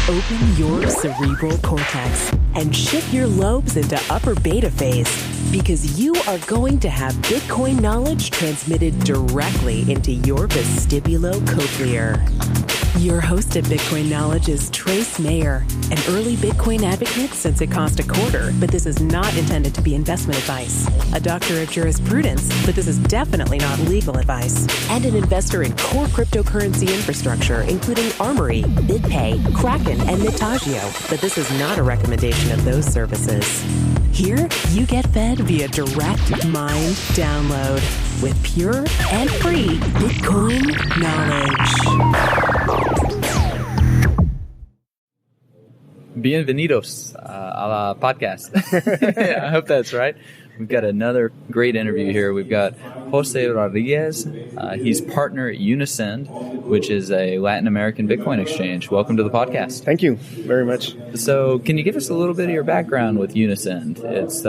Open your cerebral cortex and shift your lobes into upper beta phase, because you are going to have Bitcoin knowledge transmitted directly into your vestibulocochlear. Your host at Bitcoin Knowledge is Trace Mayer, an early Bitcoin advocate since it cost $0.25, but this is not intended to be investment advice. A doctor of jurisprudence, but this is definitely not legal advice. And an investor in core cryptocurrency infrastructure, including Armory, BitPay, Kraken, and Mitagio, but this is not a recommendation of those services. Here, you get fed via direct mind download with pure and free Bitcoin knowledge. Bienvenidos a la podcast. I hope that's right. We've got another great interview here. We've got Jose Rodriguez. He's partner at Unisend, which is a Latin American Bitcoin exchange. Welcome to the podcast. Thank you very much. So can you give us a little bit of your background with Unisend? It's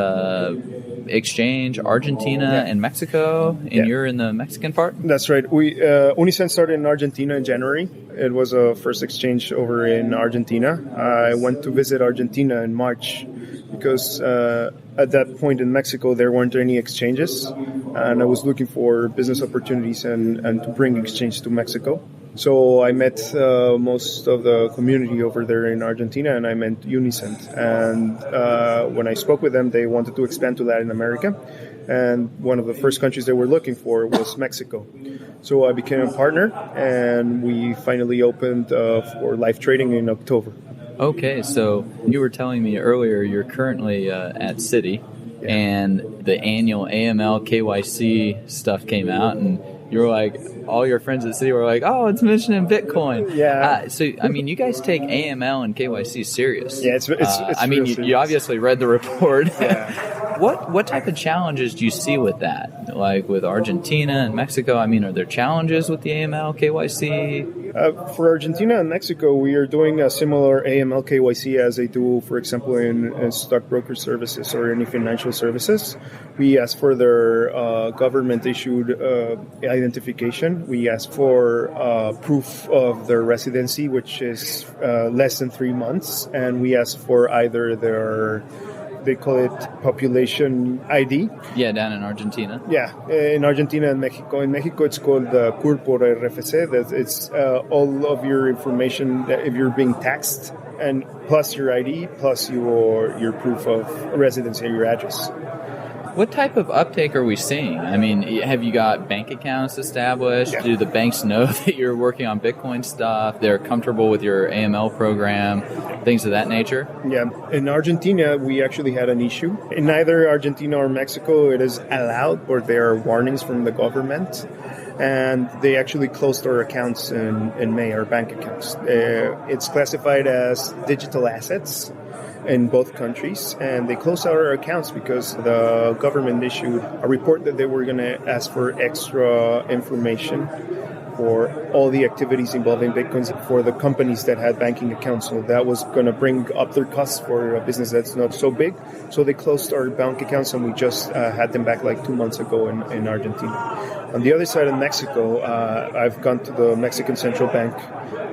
exchange, Argentina and Mexico, and you're in the Mexican part? That's right. Unisend started in Argentina in January. It was a first exchange over in Argentina. I went to visit Argentina in March because at that point in Mexico there weren't any exchanges, and I was looking for business opportunities and to bring exchange to Mexico. So I met most of the community over there in Argentina, and I met Unisend. And when I spoke with them, they wanted to expand to Latin America. And one of the first countries they were looking for was Mexico. So I became a partner, and we finally opened for live trading in October. Okay, so you were telling me earlier you're currently at Citi, and the annual AML KYC stuff came out, and you were like, all your friends at Citi were like, oh, it's mentioning Bitcoin. Yeah. So, I mean, you guys take AML and KYC serious. Yeah, it's I mean, you obviously read the report. Yeah. What type of challenges do you see with that? Like with Argentina and Mexico, I mean, are there challenges with the AML KYC? For Argentina and Mexico, we are doing a similar AML KYC as they do, for example, in stockbroker services or any financial services. We ask for their government-issued identification. We ask for proof of their residency, which is less than 3 months. And we ask for either their... They call it population ID. Yeah, down in Argentina. Yeah, in Argentina and Mexico. In Mexico, it's called the CURP or RFC. That it's all of your information that if you're being taxed, and plus your ID, plus your proof of residency, your address. What type of uptake are we seeing? I mean, have you got bank accounts established? Yeah. Do the banks know that you're working on Bitcoin stuff? They're comfortable with your AML program, things of that nature? Yeah. In Argentina, we actually had an issue. In neither Argentina or Mexico, it is allowed, or there are warnings from the government. And they actually closed our accounts in May, our bank accounts. It's classified as digital assets in both countries, and they closed our accounts because the government issued a report that they were going to ask for extra information for all the activities involving Bitcoins for the companies that had banking accounts. So that was going to bring up their costs for a business that's not so big. So they closed our bank accounts, and we just had them back like 2 months ago in Argentina. On the other side of Mexico, I've gone to the Mexican Central Bank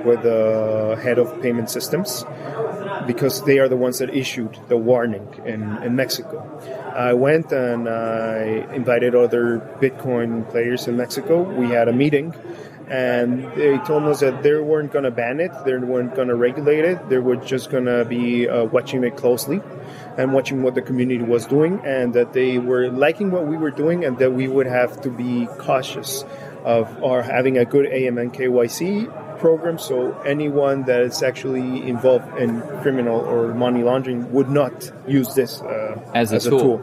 with the head of payment systems, because they are the ones that issued the warning in Mexico. I went and I invited other Bitcoin players in Mexico. We had a meeting, and they told us that they weren't going to ban it, they weren't going to regulate it, they were just going to be watching it closely and watching what the community was doing, and that they were liking what we were doing, and that we would have to be cautious of our having a good AML KYC program, so anyone that is actually involved in criminal or money laundering would not use this as a tool.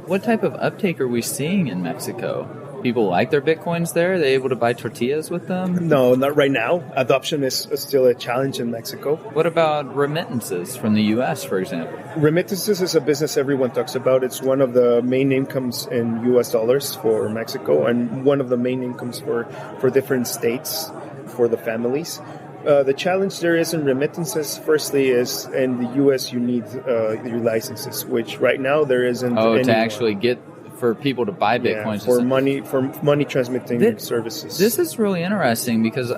What type of uptake are we seeing in Mexico? People like their Bitcoins there? Are they able to buy tortillas with them? No, not right now. Adoption is still a challenge in Mexico. What about remittances from the U.S., for example? Remittances is a business everyone talks about. It's one of the main incomes in U.S. dollars for Mexico, and one of the main incomes for different states, for the families. The challenge there is in remittances, firstly, is in the U.S. you need your licenses, which right now there isn't. Oh, to actually get for people to buy Bitcoins. For money transmitting services. This is really interesting because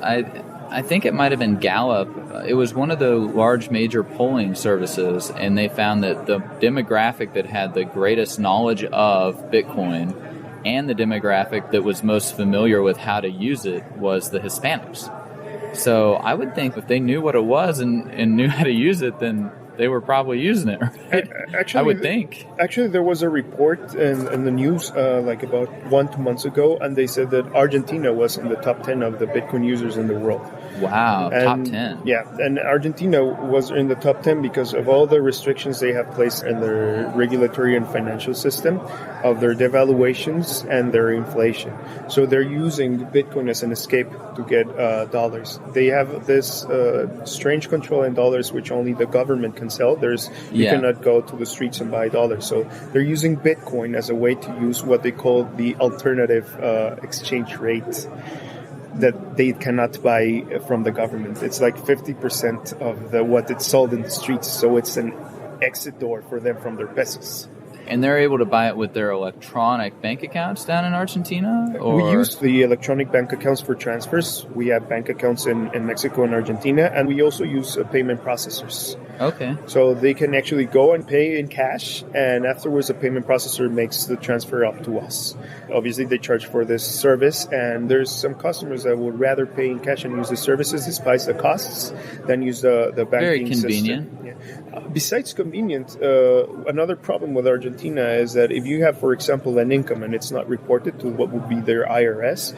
I think it might have been Gallup. It was one of the large major polling services, and they found that the demographic that had the greatest knowledge of Bitcoin and the demographic that was most familiar with how to use it was the Hispanics. So I would think if they knew what it was and knew how to use it, then they were probably using it, right? Actually, I would think. Actually, there was a report in the news like about 2 months ago, and they said that Argentina was in the top 10 of the Bitcoin users in the world. Wow, And, top 10. Yeah, and Argentina was in the top 10 because of all the restrictions they have placed in their regulatory and financial system, of their devaluations and their inflation. So they're using Bitcoin as an escape to get dollars. They have this strange control in dollars, which only the government can sell. You cannot go to the streets and buy dollars. So they're using Bitcoin as a way to use what they call the alternative exchange rate that they cannot buy from the government. It's like 50% of what it's sold in the streets. So it's an exit door for them from their pesos. And they're able to buy it with their electronic bank accounts down in Argentina? Or? We use the electronic bank accounts for transfers. We have bank accounts in Mexico and Argentina, and we also use payment processors. Okay. So they can actually go and pay in cash, and afterwards the payment processor makes the transfer up to us. Obviously, they charge for this service, and there's some customers that would rather pay in cash and use the services despite the costs than use the banking Very convenient. system. Yeah. Besides convenient, another problem with Argentina is that if you have, for example, an income and it's not reported to what would be their IRS,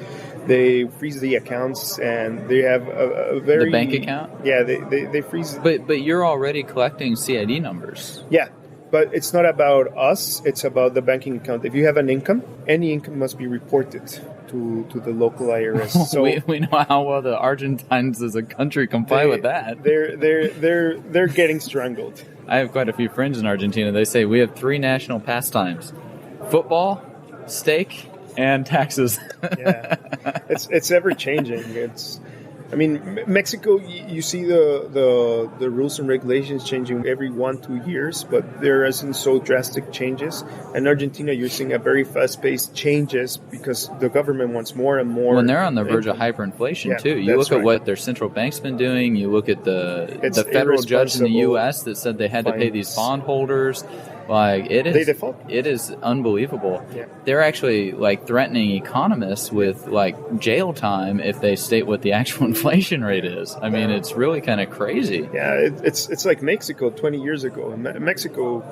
they freeze the accounts, and they have a very... The bank account? Yeah, they freeze... But you're already collecting CID numbers. Yeah, but it's not about us, it's about the banking account. If you have an income, any income must be reported to the local IRS. So we know how well the Argentines as a country comply with that. They're getting strangled. I have quite a few friends in Argentina. They say we have 3 national pastimes: football, steak, and taxes. Yeah, it's ever changing. Mexico, you see the rules and regulations changing every 1-2 years, but there isn't so drastic changes. In Argentina, you're seeing a very fast-paced changes because the government wants more and more. When they're on the verge of hyperinflation, too. You look at what their central bank's been doing. You look at the federal judge in the U.S. that said they had to pay these bondholders. They default. It is unbelievable. Yeah. They're actually threatening economists with jail time if they state what the actual inflation rate is. I mean, it's really kind of crazy. Yeah, it's like Mexico 20 years ago. Mexico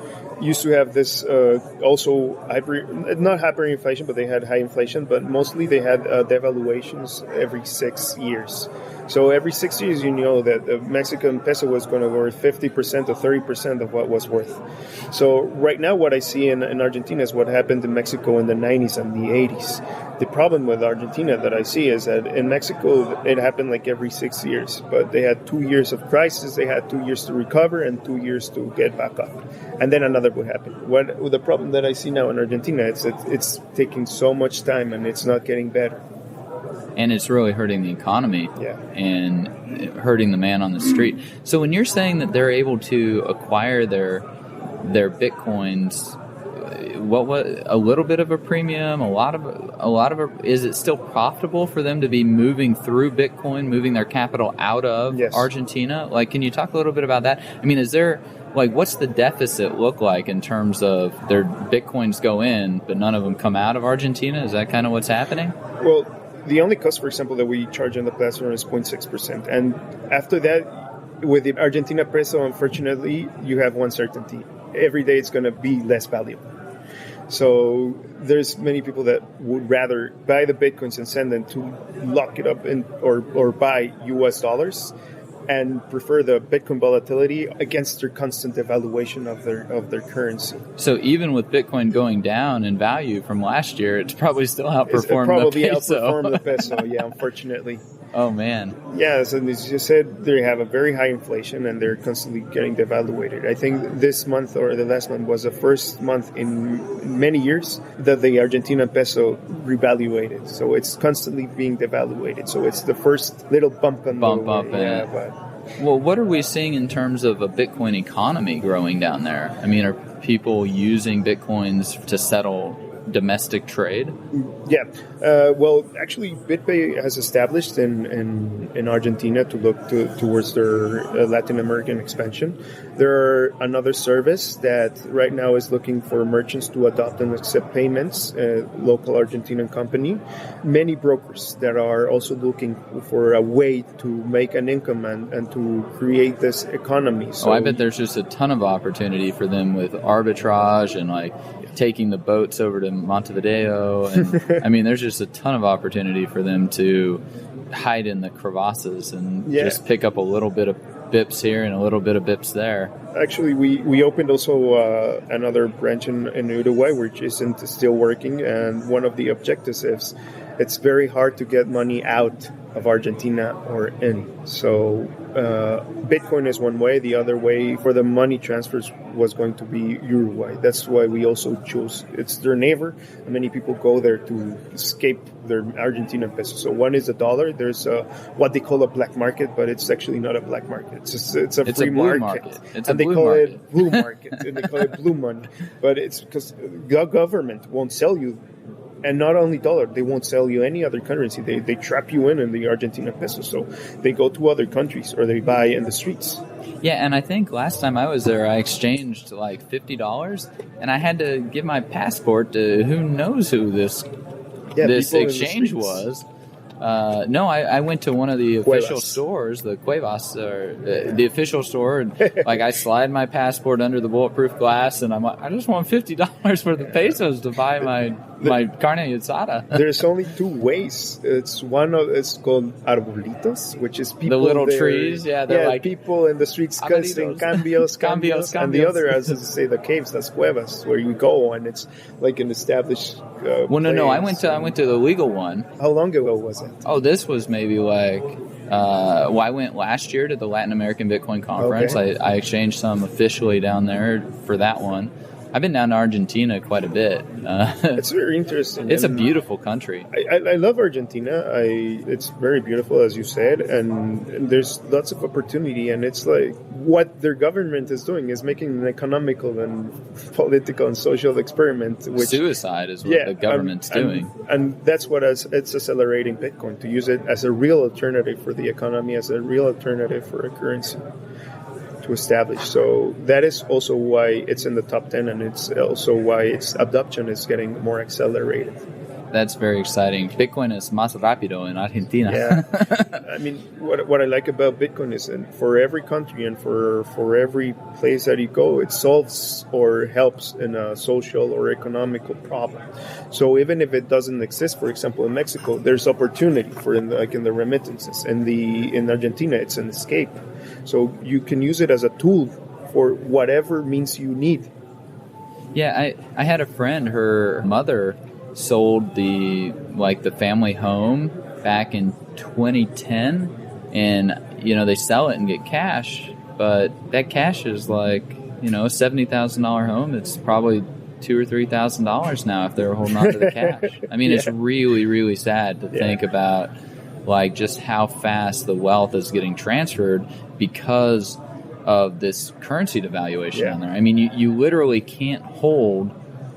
used to have this also not hyperinflation, but they had high inflation. But mostly they had devaluations every 6 years. So every 6 years, you know that the Mexican peso was going to worth 50% or 30% of what was worth. So right now, what I see in Argentina is what happened in Mexico in the 90s and the 80s. The problem with Argentina that I see is that in Mexico, it happened like every 6 years. But they had 2 years of crisis, they had 2 years to recover, and 2 years to get back up. And then another would happen. The problem that I see now in Argentina is that it's taking so much time and it's not getting better. And it's really hurting the economy and hurting the man on the street. So when you're saying that they're able to acquire their Bitcoins, what a little bit of a premium, a lot of is it still profitable for them to be moving through Bitcoin, moving their capital out of Argentina? Can you talk a little bit about that? I mean, is there what's the deficit look like in terms of their Bitcoins go in, but none of them come out of Argentina? Is that kind of what's happening? Well, the only cost, for example, that we charge on the platform is 0.6%. And after that, with the Argentina peso, unfortunately, you have one certainty. Every day it's going to be less valuable. So there's many people that would rather buy the Bitcoins and send them to lock it up or buy US dollars and prefer the Bitcoin volatility against their constant devaluation of their currency. So even with Bitcoin going down in value from last year, it's probably still outperformed the peso. Outperformed the peso, yeah, unfortunately. Oh, man. Yes, and as you said, they have a very high inflation and they're constantly getting devaluated. I think this month or the last month was the first month in many years that the Argentine peso revaluated. So it's constantly being devaluated. So it's the first little bump on the way. Well, what are we seeing in terms of a Bitcoin economy growing down there? I mean, are people using Bitcoins to settle domestic trade? Yeah. Well, actually, BitPay has established in Argentina to look towards their Latin American expansion. There are another service that right now is looking for merchants to adopt and accept payments, local Argentinian company. Many brokers that are also looking for a way to make an income and to create this economy. So, I bet there's just a ton of opportunity for them with arbitrage and like taking the boats over to Montevideo. And I mean, there's just a ton of opportunity for them to hide in the crevasses and just pick up a little bit of bips here and a little bit of bips there. Actually, we opened also another branch in Uruguay, which isn't still working. And one of the objectives is it's very hard to get money out of Argentina or in. So Bitcoin is one way. The other way for the money transfers was going to be Uruguay. That's why we also chose. It's their neighbor. And many people go there to escape their Argentinian peso. So one is $1. There's what they call a black market, but it's actually not a black market. It's a free market. And they call it blue market. And they call it blue money. But it's because the government won't sell you. And not only dollar, they won't sell you any other currency. They trap you in the Argentina peso. So they go to other countries or they buy in the streets. Yeah, and I think last time I was there, I exchanged like $50, and I had to give my passport to who knows who this exchange was. No, I went to one of the official stores, the Cuevas, or the official store, and like I slide my passport under the bulletproof glass, and I'm like, I just want $50 for the pesos to buy my carne asada. There's only two ways. It's called arbolitos, which is people. The little trees, they're like people in the streets casting cambios, and the other, as I say, the caves, that's cuevas, where you go and it's like an established. No, I went to the legal one. How long ago was it? Oh, this was maybe like. I went last year to the Latin American Bitcoin Conference. Okay. I exchanged some officially down there for that one. I've been down to Argentina quite a bit. It's very interesting. It's a beautiful country. I love Argentina. It's very beautiful, as you said, and there's lots of opportunity. And it's like what their government is doing is making an economical and political and social experiment. Which, suicide is what the government's doing. And that's what it's accelerating Bitcoin, to use it as a real alternative for the economy, as a real alternative for a currency. Established. So that is also why it's in the top 10, and it's also why its adoption is getting more accelerated. That's very exciting. Bitcoin is más rápido in Argentina. Yeah. I mean, what I like about Bitcoin is that for every country and for every place that you go, it solves or helps in a social or economical problem. So even if it doesn't exist, for example, in Mexico, there's opportunity for in the remittances. In Argentina, it's an escape. So you can use it as a tool for whatever means you need. Yeah, I had a friend, her mother sold the family home back in 2010, and they sell it and get cash, but that cash is like a $70,000 home. It's probably $2,000 or $3,000 now if they're holding on to the cash. I mean, it's really, really sad to think about like just how fast the wealth is getting transferred because of this currency devaluation on there. I mean, you literally can't hold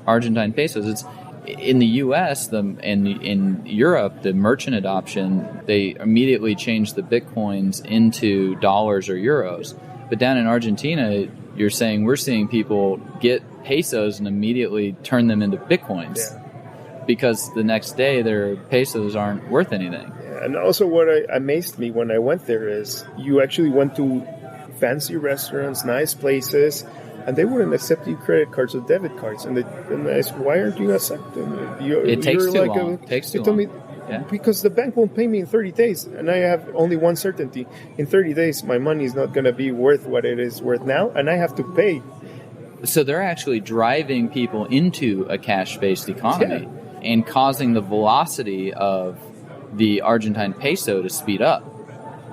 Argentine pesos. It's in the U.S. and in Europe, the merchant adoption, they immediately changed the bitcoins into dollars or euros. But down in Argentina, you're saying we're seeing people get pesos and immediately turn them into bitcoins because the next day their pesos aren't worth anything. And also what amazed me when I went there is you actually went to fancy restaurants, nice places, and they wouldn't accept you credit cards or debit cards. And I said, why aren't you accepting it? It takes too long. They told me, because the bank won't pay me in 30 days. And I have only one certainty. In 30 days, my money is not going to be worth what it is worth now, and I have to pay. So they're actually driving people into a cash-based economy and causing the velocity of the Argentine peso to speed up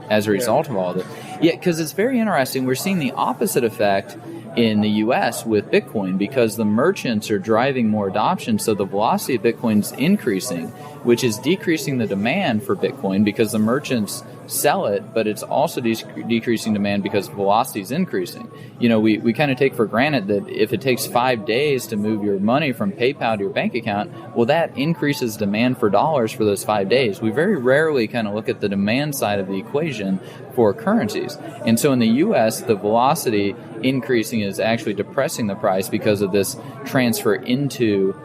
as a result of all of it. Yeah, because it's very interesting. We're seeing the opposite effect in the U.S. with Bitcoin because the merchants are driving more adoption, so the velocity of Bitcoin's increasing, which is decreasing the demand for Bitcoin because the merchants sell it, but it's also decreasing demand because velocity is increasing. We kind of take for granted that if it takes 5 days to move your money from PayPal to your bank account, well, that increases demand for dollars for those 5 days. We very rarely kind of look at the demand side of the equation for currencies. And so in the U.S., the velocity increasing is actually depressing the price because of this transfer into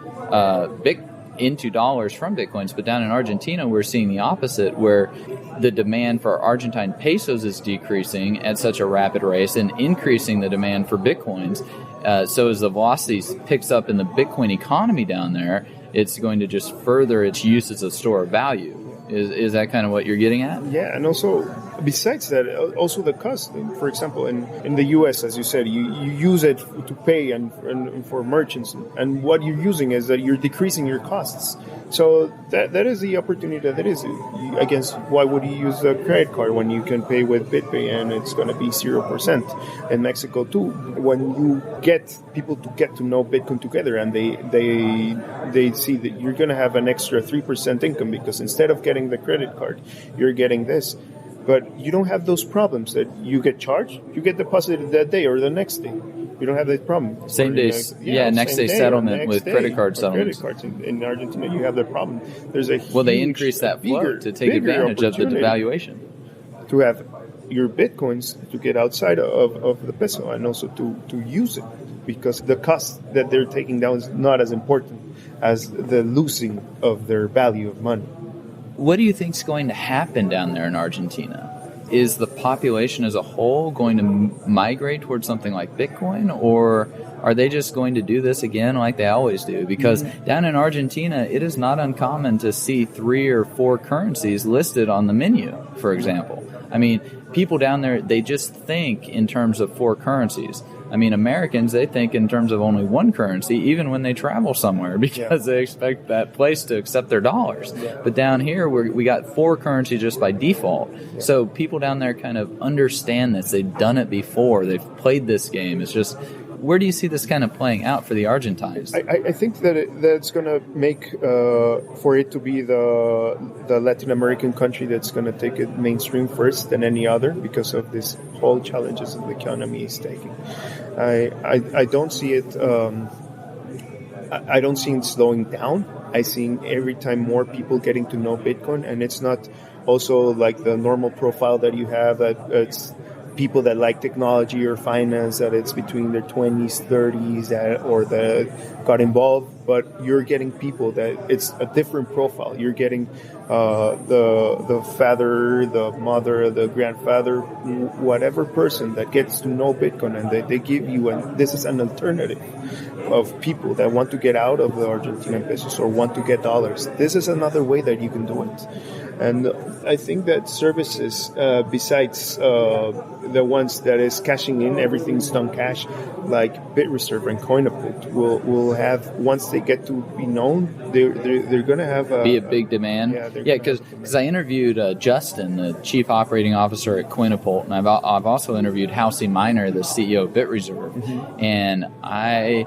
into dollars from Bitcoins. But down in Argentina, we're seeing the opposite, where the demand for Argentine pesos is decreasing at such a rapid rate and increasing the demand for Bitcoins. So as the velocity picks up in the Bitcoin economy down there, it's going to just further its use as a store of value. Is that kind of what you're getting at? Yeah, and also besides that, also the cost. For example, in the U.S., as you said, you use it to pay and for merchants, and what you're using is that you're decreasing your costs. So that is the opportunity that is. I guess, why would you use a credit card when you can pay with BitPay and it's going to be 0%? In Mexico too, when you get people to get to know Bitcoin together, and they see that you're going to have an extra 3% income because instead of getting the credit card, you're getting this. But you don't have those problems that you get charged, you get deposited that day or the next day. You don't have that problem. Same day, next day settlement with credit card settlements. Credit cards in Argentina, you have that problem. There's a they increase that flow to take advantage of the devaluation. To have your Bitcoins to get outside of the peso and also to use it, because the cost that they're taking down is not as important as the losing of their value of money. What do you think is going to happen down there in Argentina? Is the population as a whole going to migrate towards something like Bitcoin, or are they just going to do this again like they always do? Because down in Argentina, it is not uncommon to see 3 or 4 currencies listed on the menu, for example. I mean, people down there, they just think in terms of 4 currencies. I mean, Americans, they think in terms of only 1 currency, even when they travel somewhere, because they expect that place to accept their dollars. Yeah. But down here, we got 4 currencies just by default. Yeah. So people down there kind of understand this. They've done it before. They've played this game. It's just, where do you see this kind of playing out for the Argentines? I think that that's going to make for it to be the Latin American country that's going to take it mainstream first than any other, because of these whole challenges that the economy is taking. I don't see it. I don't see it slowing down. I see every time more people getting to know Bitcoin, and it's not also like the normal profile that you have. It's people that like technology or finance, that it's between their 20s, 30s, or that got involved. But you're getting people that it's a different profile. You're getting the father, the mother, the grandfather, whatever person that gets to know Bitcoin, and they give you, and this is an alternative of people that want to get out of the Argentinian pesos or want to get dollars. This is another way that you can do it. And I think that services, besides the ones that is cashing in, everything's done cash, like BitReserve and Coinapult, will have, once they get to be known, they're going to have be a big demand. Yeah, because I interviewed Justin, the chief operating officer at Coinapult, and I've also interviewed Halsey Miner, the CEO of BitReserve, and I,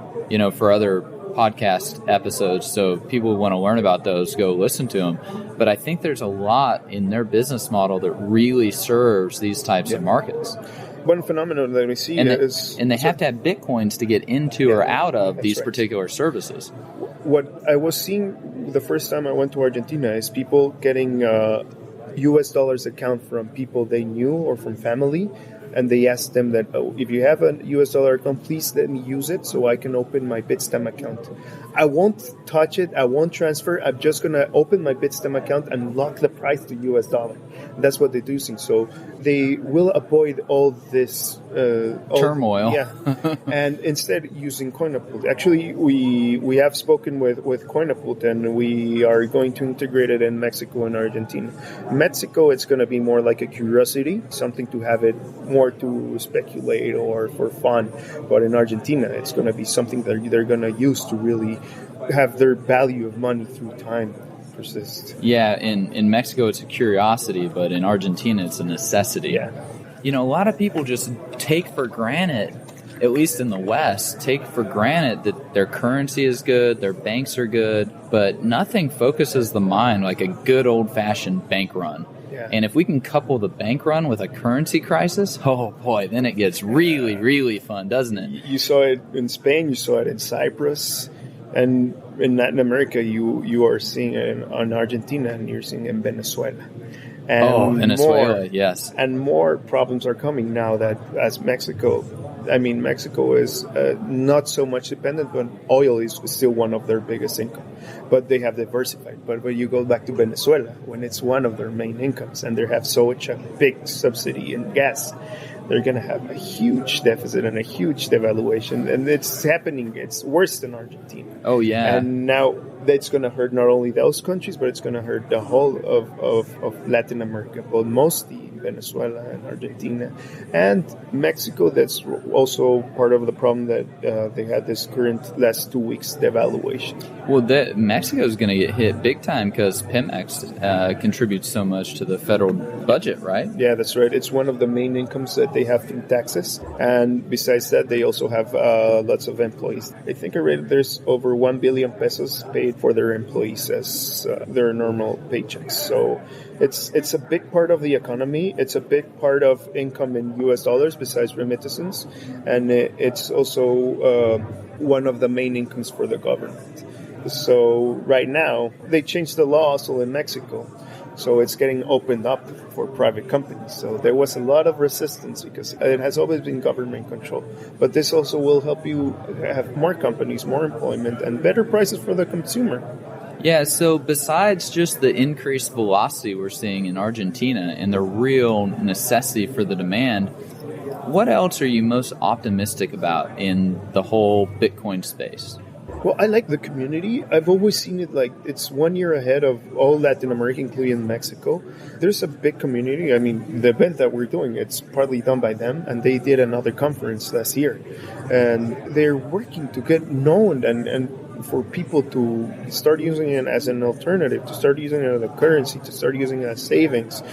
for other podcast episodes, so people who want to learn about those, go listen to them. But I think there's a lot in their business model that really serves these types of markets. One phenomenon that we see is... And they have to have Bitcoins to get into or out of these particular services. What I was seeing the first time I went to Argentina is people getting US dollars account from people they knew or from family. And they asked them that, if you have a US dollar account, please let me use it so I can open my Bitstamp account. I won't touch it. I won't transfer. I'm just going to open my Bitstamp account and lock the price to US dollar. That's what they're doing. So they will avoid all this turmoil. And instead using Coinapult. Actually, we have spoken with Coinapult, and we are going to integrate it in Mexico and Argentina. Mexico, it's going to be more like a curiosity, something to have it more to speculate or for fun. But in Argentina, it's going to be something that they're going to use to really have their value of money through time persist. Yeah, in Mexico it's a curiosity, but in Argentina it's a necessity. Yeah. A lot of people just take for granted, at least in the West, take for granted that their currency is good, their banks are good, but nothing focuses the mind like a good old-fashioned bank run. Yeah. And if we can couple the bank run with a currency crisis, oh boy, then it gets really, really fun, doesn't it? You saw it in Spain, you saw it in Cyprus, and in Latin America, you are seeing it in Argentina, and you're seeing it in Venezuela. And Venezuela, yes. And more problems are coming now that as Mexico, Mexico is not so much dependent, but oil is still one of their biggest income. But they have diversified. But when you go back to Venezuela, when it's one of their main incomes, and they have such a big subsidy in gas, they're going to have a huge deficit and a huge devaluation. And it's happening. It's worse than Argentina. Oh, yeah. And now that's going to hurt not only those countries, but it's going to hurt the whole of Latin America, but mostly Venezuela and Argentina and Mexico. That's also part of the problem that they had this current last 2 weeks devaluation. Well, Mexico is going to get hit big time because Pemex contributes so much to the federal budget, right? Yeah, that's right. It's one of the main incomes that they have through taxes. And besides that, they also have lots of employees. I think I read there's over 1 billion pesos paid for their employees as their normal paychecks. So it's a big part of the economy. It's a big part of income in U.S. dollars besides remittances. And it's also one of the main incomes for the government. So right now, they changed the law also in Mexico. So it's getting opened up for private companies. So there was a lot of resistance because it has always been government control. But this also will help you have more companies, more employment, and better prices for the consumer. Yeah, so besides just the increased velocity we're seeing in Argentina and the real necessity for the demand, what else are you most optimistic about in the whole Bitcoin space? Well, I like the community. I've always seen it like it's 1 year ahead of all Latin America, including Mexico. There's a big community. I mean, the event that we're doing, it's partly done by them, and they did another conference last year. And they're working to get known and for people to start using it as an alternative, to start using it as a currency, to start using it as savings,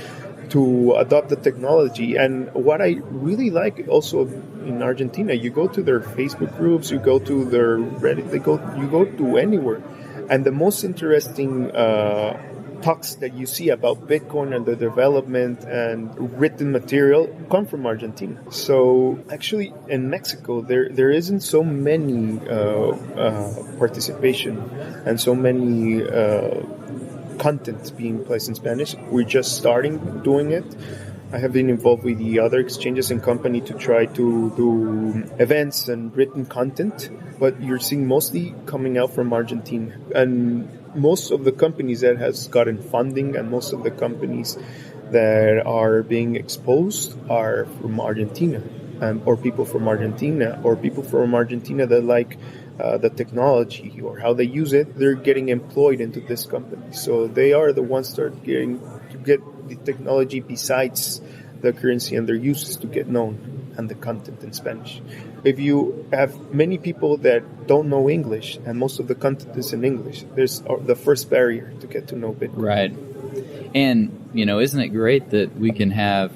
to adopt the technology. And what I really like also in Argentina, you go to their Facebook groups, you go to their Reddit, you go to anywhere. And the most interesting talks that you see about Bitcoin and the development and written material come from Argentina. So actually in Mexico, there isn't so many participation and so many content being placed in Spanish. We're just starting doing it. I have been involved with the other exchanges and company to try to do events and written content, but you're seeing mostly coming out from Argentina. And most of the companies that has gotten funding and most of the companies that are being exposed are from Argentina, or people from Argentina, or people from Argentina that like the technology or how they use it. They're getting employed into this company. So they are the ones that are getting to get the technology besides the currency and their uses to get known and the content in Spanish. If you have many people that don't know English and most of the content is in English, there's the first barrier to get to know Bitcoin. Right. And, isn't it great that we can have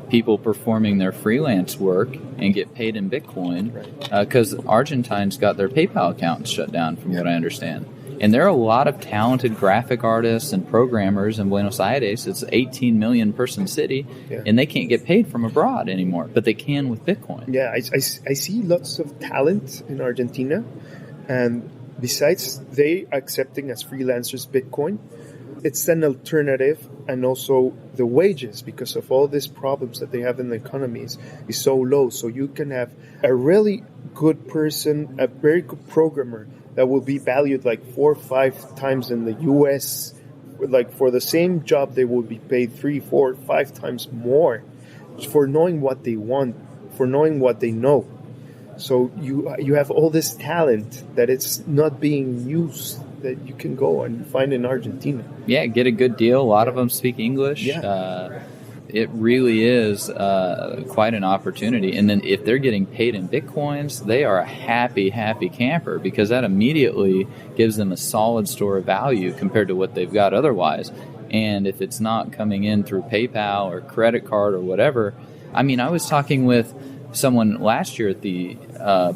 people performing their freelance work and get paid in Bitcoin? Because Argentines got their PayPal accounts shut down, from what I understand. And there are a lot of talented graphic artists and programmers in Buenos Aires. It's an 18 million person city, and they can't get paid from abroad anymore, but they can with Bitcoin. Yeah, I see lots of talent in Argentina, and besides they accepting as freelancers Bitcoin, it's an alternative, and also the wages, because of all these problems that they have in the economies, is so low. So you can have a really good person, a very good programmer that will be valued like 4 or 5 times in the U.S. Like for the same job, they will be paid 3, 4, 5 times more for knowing what they want, for knowing what they know. So you have all this talent that it's not being used, that you can go and find in Argentina. Yeah, get a good deal. A lot of them speak English. Yeah. It really is quite an opportunity. And then if they're getting paid in Bitcoins, they are a happy, happy camper, because that immediately gives them a solid store of value compared to what they've got otherwise. And if it's not coming in through PayPal or credit card or whatever, I was talking with someone last year at the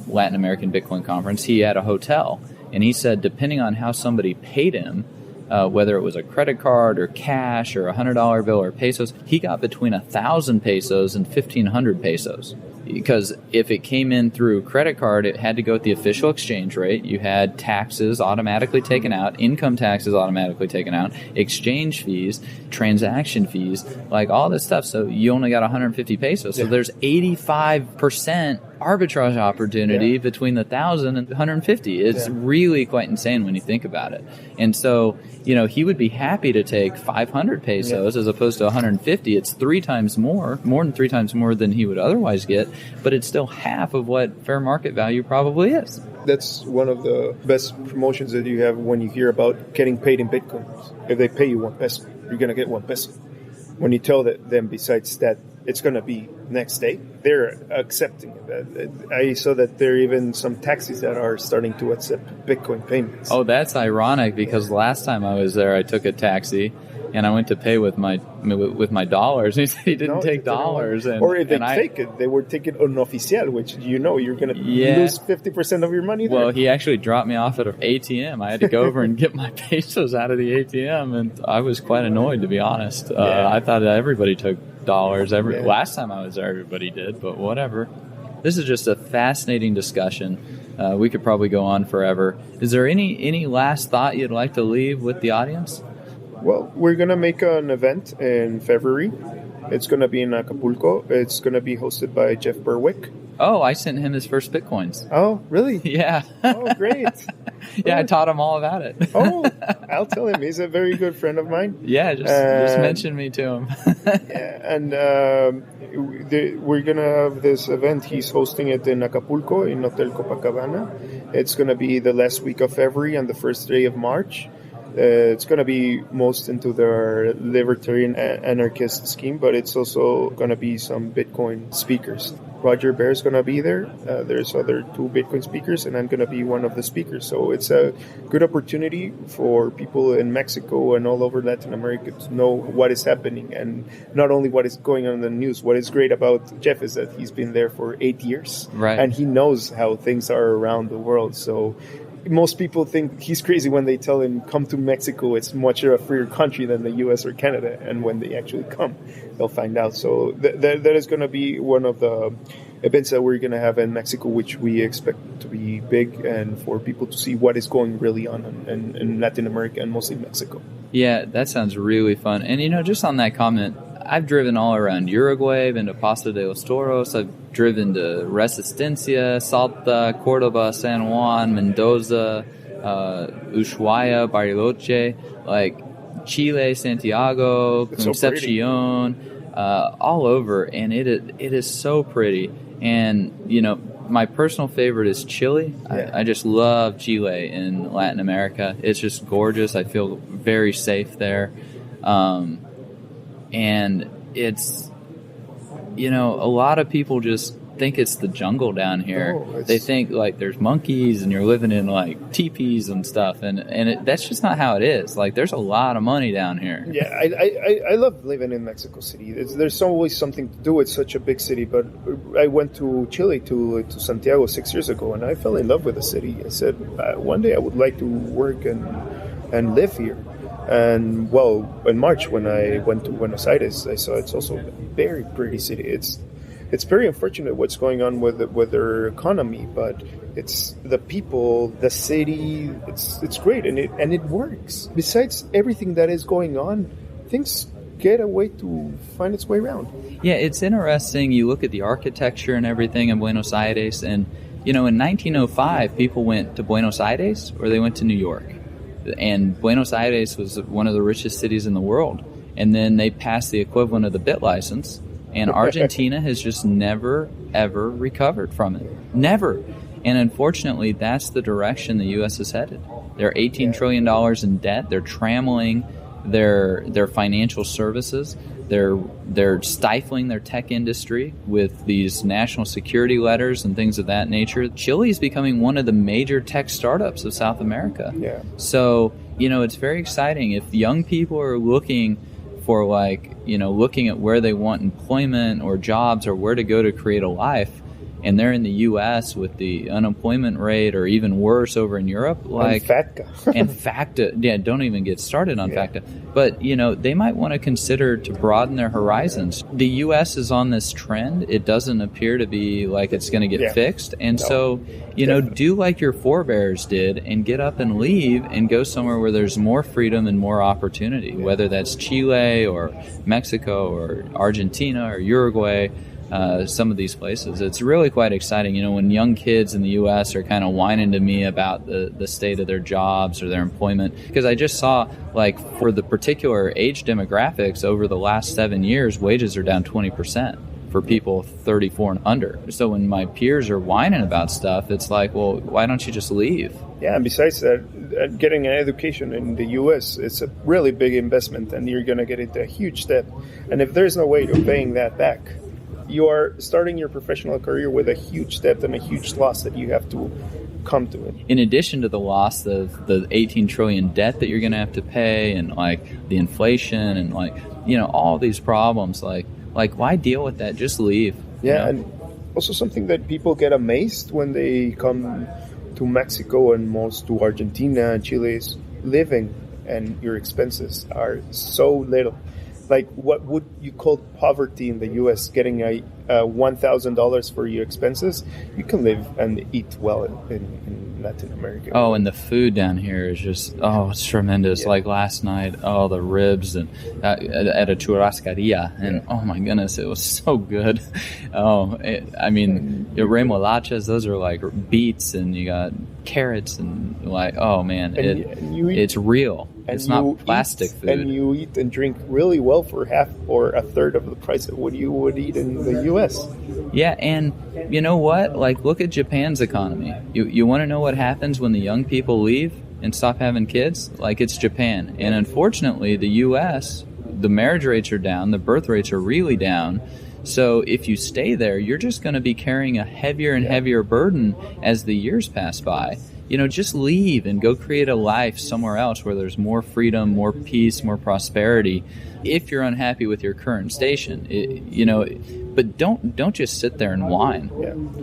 Latin American Bitcoin Conference. He had a hotel, and he said depending on how somebody paid him, whether it was a credit card or cash or $100 bill or pesos, he got between 1,000 pesos and 1,500 pesos. Because if it came in through credit card, it had to go at the official exchange rate. You had taxes automatically taken out, income taxes automatically taken out, exchange fees, transaction fees, like all this stuff. So you only got 150 pesos. So there's 85% arbitrage opportunity between the 1,000 and 150. It's really quite insane when you think about it. And so, he would be happy to take 500 pesos as opposed to 150. It's 3 times more than 3 times more than he would otherwise get, but it's still half of what fair market value probably is. That's one of the best promotions that you have when you hear about getting paid in Bitcoins. If they pay you 1 peso, you're going to get 1 peso. When you tell them, besides that, it's going to be next day, they're accepting it. I saw that there are even some taxis that are starting to accept Bitcoin payments. Oh, that's ironic, because last time I was there, I took a taxi and I went to pay with my dollars. And he said he didn't take dollars. Or if they take it, they were taking unoficial, which you're going to lose 50% of your money there. Well, he actually dropped me off at an ATM. I had to go over and get my pesos out of the ATM, and I was quite annoyed, to be honest. I thought that everybody took dollars. Last time I was there, everybody did, but whatever. This is just a fascinating discussion. We could probably go on forever. Is there any last thought you'd like to leave with the audience? Well, we're going to make an event in February. It's going to be in Acapulco. It's going to be hosted by Jeff Berwick. Oh, I sent him his first Bitcoins. Oh, really? Yeah. Oh, great. Yeah, I taught him all about it. Oh, I'll tell him. He's a very good friend of mine. Yeah, just mention me to him. Yeah, and we're going to have this event. He's hosting it in Acapulco, in Hotel Copacabana. It's going to be the last week of February and the first day of March. It's going to be most into their libertarian anarchist scheme, but it's also going to be some Bitcoin speakers. Roger Bear's going to be there. There's other 2 Bitcoin speakers, and I'm going to be one of the speakers. So it's a good opportunity for people in Mexico and all over Latin America to know what is happening, and not only what is going on in the news. What is great about Jeff is that he's been there for 8 years, right? And he knows how things are around the world. So most people think he's crazy when they tell him, come to Mexico, it's much a freer country than the US or Canada. And when they actually come, they'll find out. So that is going to be one of the events that we're going to have in Mexico, which we expect to be big and for people to see what is going really on in Latin America and mostly Mexico. Yeah, that sounds really fun. And, just on that comment, I've driven all around Uruguay, been to Paso de los Toros. I've driven to Resistencia, Salta, Cordoba, San Juan, Mendoza, Ushuaia, Bariloche, like Chile, Santiago, Concepcion, all over. And it is so pretty. And, my personal favorite is Chile. Yeah. I just love Chile in Latin America. It's just gorgeous. I feel very safe there. And it's, a lot of people just think it's the jungle down here. They think like there's monkeys and you're living in like teepees and stuff, and that's just not how it is. Like there's a lot of money down here. Yeah, I love living in Mexico City. There's always something to do. It's such a big city. But I went to Chile, to Santiago 6 years ago, and I fell in love with the city. I said one day I would like to work and live here. And well, in March when I went to Buenos Aires, I saw it's also a very pretty city. It's very unfortunate what's going on with their economy, but it's the people, the city. It's great, and it works. Besides everything that is going on, things get a way to find its way around. Yeah, it's interesting. You look at the architecture and everything in Buenos Aires, and in 1905, people went to Buenos Aires or they went to New York. And Buenos Aires was one of the richest cities in the world. And then they passed the equivalent of the BIT license. And Argentina has just never, ever recovered from it. Never. And unfortunately, that's the direction the U.S. is headed. They're $18 trillion in debt. They're trammeling their financial services. They're stifling their tech industry with these national security letters and things of that nature. Chile is becoming one of the major tech startups of South America. Yeah. So, it's very exciting. If young people are looking for looking at where they want employment or jobs or where to go to create a life, and they're in the U.S. with the unemployment rate, or even worse over in Europe, like FATCA. and FACTA. Yeah, don't even get started on FACTA. But they might want to consider to broaden their horizons. The U.S. is on this trend. It doesn't appear to be like it's going to get fixed, and so do like your forebears did and get up and leave and go somewhere where there's more freedom and more opportunity, whether that's Chile or Mexico or Argentina or Uruguay. Some of these places. It's really quite exciting. When young kids in the U.S. are kind of whining to me about the state of their jobs or their employment, because I just saw, like, for the particular age demographics over the last 7 years, wages are down 20% for people 34 and under. So when my peers are whining about stuff, it's like, well, why don't you just leave? Yeah, and besides that, getting an education in the U.S. is a really big investment, and you're going to get into a huge debt. And if there's no way of paying that back, you are starting your professional career with a huge debt and a huge loss that you have to come to it. In addition to the loss of the 18 trillion debt that you're going to have to pay, and like the inflation and all these problems, like why deal with that? Just leave. Yeah, and also something that people get amazed when they come to Mexico and most to Argentina and Chile is living, and your expenses are so little. Like, what would you call poverty in the U.S., getting a $1,000 for your expenses? You can live and eat well in Latin America. Oh, and the food down here is just, it's tremendous. Yeah. Like last night, the ribs and at a churrascaria, and oh my goodness, it was so good. Remolachas, those are like beets, and you got carrots, and like, oh man, it's real. It's not plastic food. And you eat and drink really well for half or a third of the price of what you would eat in the U.S. Yeah, and you know what? Like, look at Japan's economy. You want to know what happens when the young people leave and stop having kids? Like, it's Japan. And unfortunately, the U.S., the marriage rates are down, the birth rates are really down. So if you stay there, you're just going to be carrying a heavier and heavier burden as the years pass by. Just leave and go create a life somewhere else where there's more freedom, more peace, more prosperity. If you're unhappy with your current station, but don't just sit there and whine.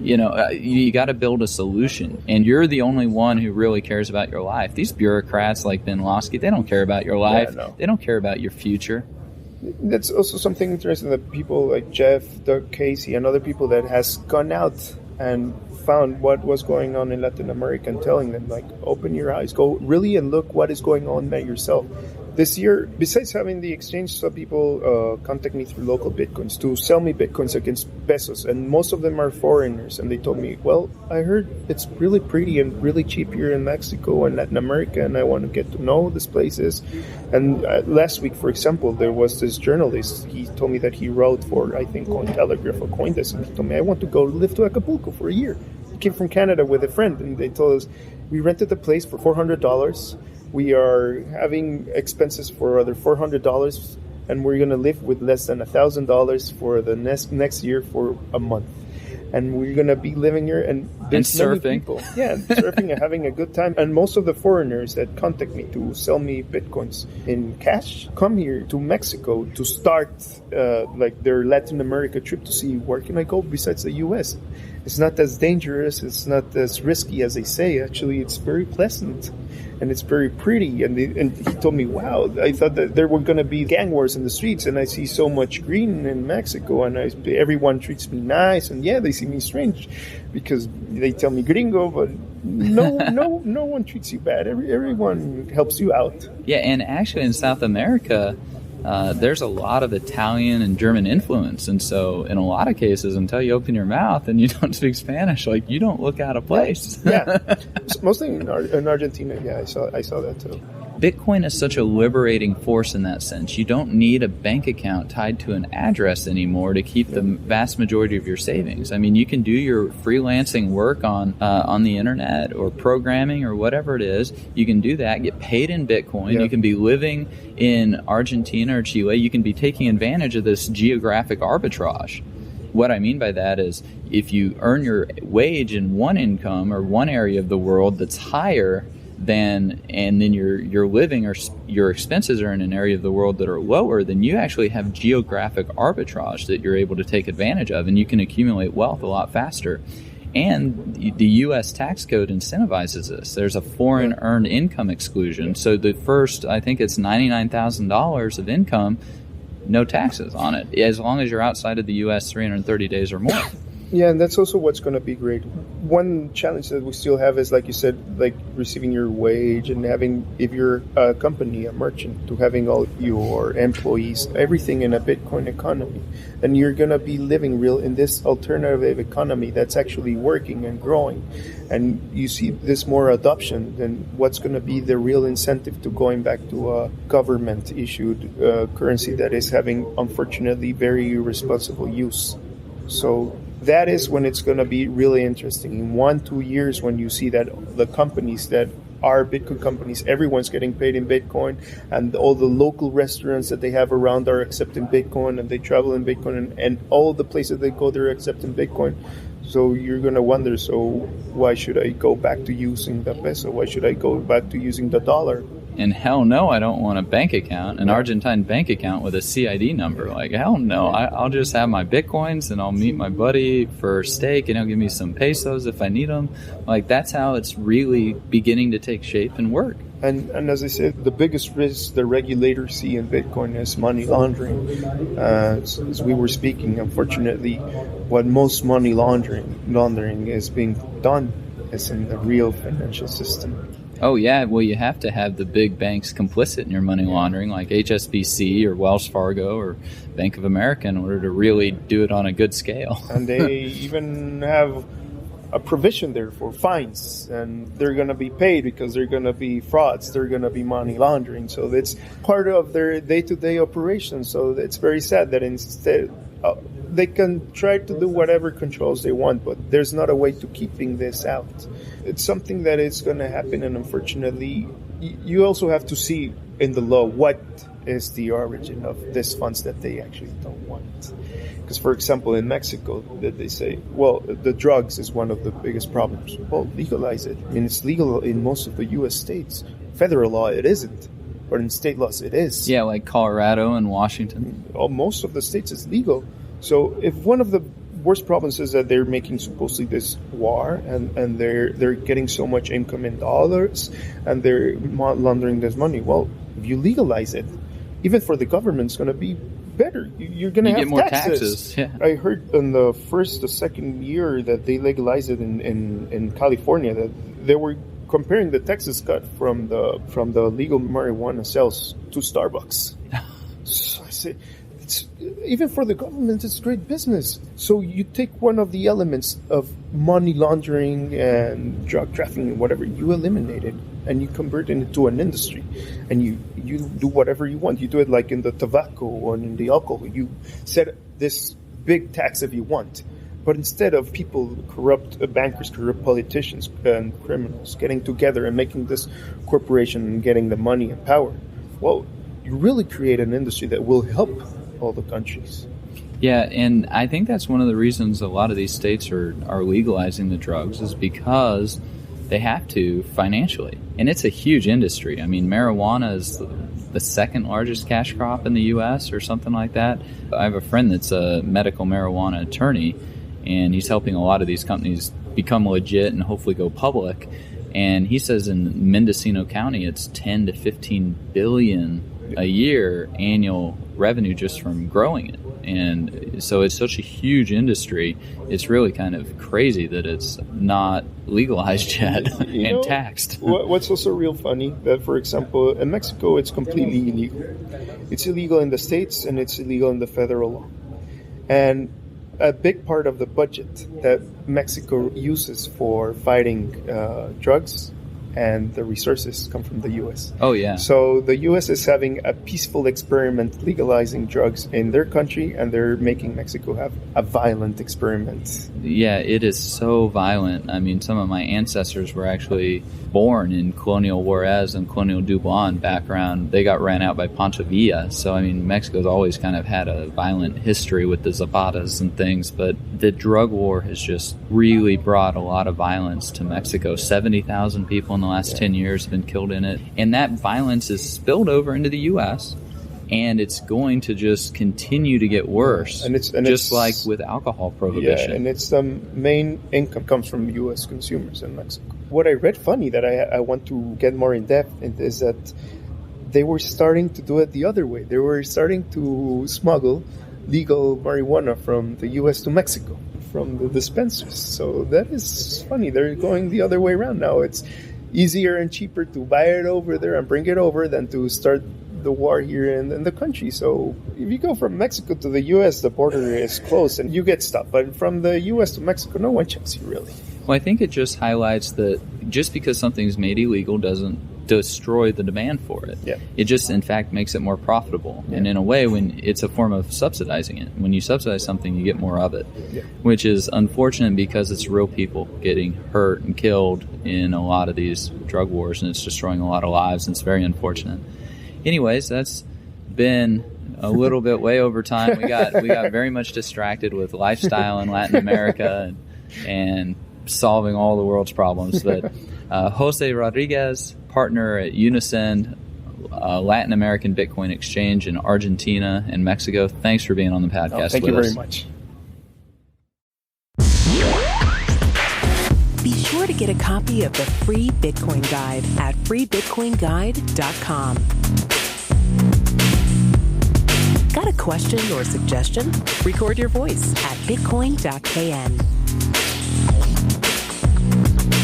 Yeah. You got to build a solution, and you're the only one who really cares about your life. These bureaucrats like Ben Losky, they don't care about your life. Yeah, no. They don't care about your future. That's also something interesting that people like Jeff, Doug Casey, and other people that has gone out and found what was going on in Latin America and telling them, like, open your eyes, go really and look what is going on there yourself. This year, besides having the exchange, some people contact me through local Bitcoins to sell me Bitcoins against pesos, and most of them are foreigners, and they told me, well, I heard it's really pretty and really cheap here in Mexico and Latin America, and I want to get to know these places. And last week, for example, there was this journalist. He told me that he wrote for, I think, Cointelegraph or Coindesk, and he told me, I want to go live to Acapulco for a year. He came from Canada with a friend, and they told us, we rented the place for $400. We are having expenses for other $400, and we're going to live with less than $1,000 for the next year for a month. And we're going to be living here, and surfing. People, surfing and having a good time. And most of the foreigners that contact me to sell me Bitcoins in cash come here to Mexico to start their Latin America trip to see where can I go besides the U.S. It's not as dangerous. It's not as risky as they say. Actually, it's very pleasant. And it's very pretty. And he told me, wow, I thought that there were going to be gang wars in the streets, and I see so much green in Mexico, and everyone treats me nice, and they see me strange because they tell me gringo, but no one treats you bad. Everyone helps you out. Yeah, and actually in South America, there's a lot of Italian and German influence, and so in a lot of cases, until you open your mouth and you don't speak Spanish, like, you don't look out of place. Yeah, mostly in Argentina. Yeah, I saw that too. Bitcoin is such a liberating force in that sense. You don't need a bank account tied to an address anymore to keep the vast majority of your savings. I mean, you can do your freelancing work on the internet or programming or whatever it is. You can do that, get paid in Bitcoin. Yeah. You can be living in Argentina or Chile. You can be taking advantage of this geographic arbitrage. What I mean by that is if you earn your wage in one income or one area of the world that's higher and then your living or your expenses are in an area of the world that are lower, then you actually have geographic arbitrage that you're able to take advantage of, and you can accumulate wealth a lot faster. And the U.S. tax code incentivizes this. There's a foreign earned income exclusion. So the first, I think it's $99,000 of income, no taxes on it, as long as you're outside of the U.S. 330 days or more. Yeah, and that's also what's going to be great. One challenge that we still have is, like you said, like receiving your wage and having, if you're a company, a merchant, to having all your employees, everything in a Bitcoin economy. And you're going to be living real in this alternative economy that's actually working and growing. And you see this more adoption, then what's going to be the real incentive to going back to a government-issued currency that is having, unfortunately, very irresponsible use. So that is when it's going to be really interesting. In 1-2 years, when you see that the companies that are Bitcoin companies, everyone's getting paid in Bitcoin, and all the local restaurants that they have around are accepting Bitcoin, and they travel in Bitcoin, and all the places they go, they're accepting Bitcoin. So you're going to wonder, so why should I go back to using the peso? Why should I go back to using the dollar? And hell no, I don't want a bank account, an Argentine bank account with a CID number. Like, hell no, I'll just have my Bitcoins and I'll meet my buddy for steak and he'll give me some pesos if I need them. Like, that's how it's really beginning to take shape and work. And as I said, the biggest risk the regulators see in Bitcoin is money laundering. As we were speaking, unfortunately, what most money laundering is being done is in the real financial system. Oh, yeah. Well, you have to have the big banks complicit in your money laundering, like HSBC or Wells Fargo or Bank of America, in order to really do it on a good scale. And they even have a provision there for fines, and they're going to be paid because they're going to be frauds. They're going to be money laundering. So that's part of their day-to-day operations. So it's very sad that instead they can try to do whatever controls they want, but there's not a way to keeping this out. It's something that is going to happen, and unfortunately, you also have to see in the law what is the origin of these funds that they actually don't want. Because, for example, in Mexico, that they say, well, the drugs is one of the biggest problems. Well, legalize it. I mean, it's legal in most of the U.S. states. Federal law, it isn't. But in state laws, it is. Yeah, like Colorado and Washington. Most of the states is legal. So if one of the worst problems is that they're making supposedly this war, and they're getting so much income in dollars, and they're laundering this money, well, if you legalize it, even for the government, it's going to be better. You're going to have get more taxes. Yeah. I heard in the second year that they legalized it in California, that they were comparing the taxes cut from the legal marijuana sales to Starbucks. So I say, even for the government, it's great business. So you take one of the elements of money laundering and drug trafficking and whatever, you eliminate it, and you convert it into an industry, and you do whatever you want. You do it like in the tobacco and in the alcohol. You set this big tax if you want. But instead of people, corrupt bankers, corrupt politicians, and criminals getting together and making this corporation and getting the money and power, well, you really create an industry that will help all the countries. Yeah, and I think that's one of the reasons a lot of these states are legalizing the drugs, is because they have to financially. And it's a huge industry. I mean, marijuana is the second largest cash crop in the U.S. or something like that. I have a friend that's a medical marijuana attorney, and he's helping a lot of these companies become legit and hopefully go public. And he says in Mendocino County, it's 10 to 15 billion a year annual revenue just from growing it. And so it's such a huge industry, it's really kind of crazy that it's not legalized yet and taxed. What's also real funny, that, for example, in Mexico, it's completely illegal. It's illegal in the states, and it's illegal in the federal law. And a big part of the budget that Mexico uses for fighting drugs and the resources come from the U.S. Oh, yeah. So the U.S. is having a peaceful experiment legalizing drugs in their country, and they're making Mexico have a violent experiment. Yeah, it is so violent. I mean, some of my ancestors were actually born in Colonial Juarez and Colonial Dublin background. They got ran out by Pancho Villa. So, I mean, Mexico's always kind of had a violent history with the Zapatas and things, but the drug war has just really brought a lot of violence to Mexico. 70,000 people in the last 10 years have been killed in it. And that violence is spilled over into the U.S., and it's going to just continue to get worse, just like with alcohol prohibition. Yeah, and its main income comes from U.S. consumers in Mexico. What I read funny that I want to get more in depth in is that they were starting to do it the other way. They were starting to smuggle legal marijuana from the U.S. to Mexico, from the dispensers. So that is funny. They're going the other way around now. It's easier and cheaper to buy it over there and bring it over than to start the war here in the country. So if you go from Mexico to the U.S., the border is closed and you get stopped. But from the U.S. to Mexico, no one checks you, really. Well, I think it just highlights that just because something's made illegal doesn't destroy the demand for it. Yeah. It just, in fact, makes it more profitable. Yeah. And in a way, when it's a form of subsidizing it. When you subsidize something, you get more of it, which is unfortunate because it's real people getting hurt and killed in a lot of these drug wars, and it's destroying a lot of lives, and it's very unfortunate. Anyways, that's been a little bit way over time. We got very much distracted with lifestyle in Latin America and solving all the world's problems. But Jose Rodriguez, partner at Unisend, Latin American Bitcoin exchange in Argentina and Mexico. Thanks for being on the podcast. Thank you very much. Be sure to get a copy of the free Bitcoin Guide at freebitcoinguide.com. Got a question or suggestion? Record your voice at bitcoin.kn.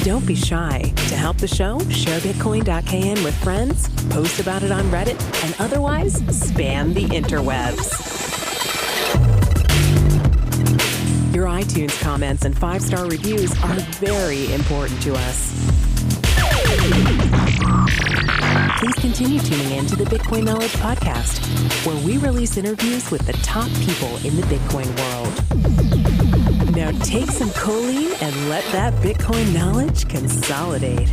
Don't be shy. To help the show, share bitcoin.kn with friends, post about it on Reddit, and otherwise spam the interwebs. Your iTunes comments and 5-star reviews are very important to us. Please continue tuning in to the Bitcoin Knowledge Podcast, where we release interviews with the top people in the Bitcoin world. Now take some choline and let that Bitcoin knowledge consolidate.